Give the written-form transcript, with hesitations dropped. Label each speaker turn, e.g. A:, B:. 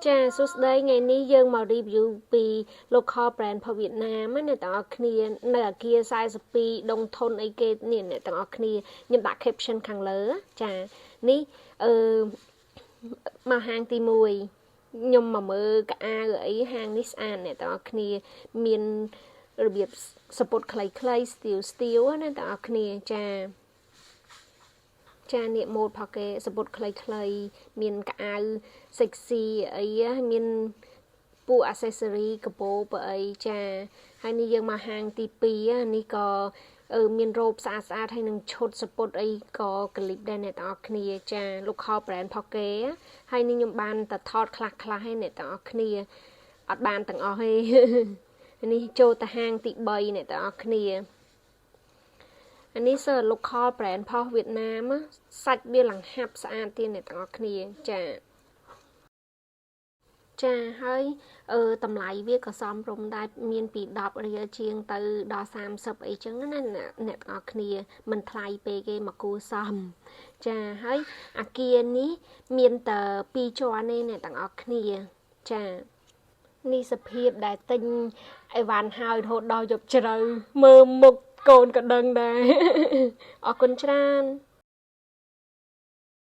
A: ចាសួស្តីថ្ងៃនេះយើងមក review ពី local brand របស់វៀតណាមអ្នកទាំងអស់គ្នានៅអាគារ42ដុងធនអីគេនេះអ្នកទាំងអស់គ្នាខ្ញុំដាក់ caption ខាងលើចានេះមកហាងទី1ខ្ញុំមកមើលកៅអៅអីហាងនេះស្អាតអ្នកទាំងអស់គ្នាមានរបៀបសពុតខ្លីៗស្ទៀវណាទាំងអស់គ្នាចានេះម៉ូតផកគេសពុតខ្លីៗមានកៅអៅ sexy អីមានពូ accessory កបោបើអីចាហើយនេះយើងមកហាងទី2នេះក៏មានរ៉ូបស្អាតហើយនឹងឈុតសពុតអីក៏ក្លីបដែរអ្នកទាំងអស់គ្នាចា local brand ផកគេហើយនេះខ្ញុំបានតែថតខ្លះឲ្យអ្នកទាំងអស់គ្នាអត់បានទាំងអស់ទេនេះចូលទៅហាងទី3អ្នកទាំងអស់គ្នានេះសើ local brand ផុសវៀតណាមសាច់វាឡើងហាប់ស្អាតទៀតអ្នកទាំងអស់គ្នាចាហើយតម្លៃវាក៏សមរម្យដែរមានពី10រៀលជាងទៅដល់30អីចឹងណាអ្នកទាំងអស់គ្នាមិនថ្លៃពេកទេមកគួរសមចាហើយអាគារនេះមានតែ2ជាន់ទេអ្នកទាំងអស់គ្នាចានេះសភាពដែលទិញអីវ៉ាន់ហើយរហូតដល់យប់ជ្រៅមើលមុខកូនក៏ដឹងដែរអរគុណច្រើន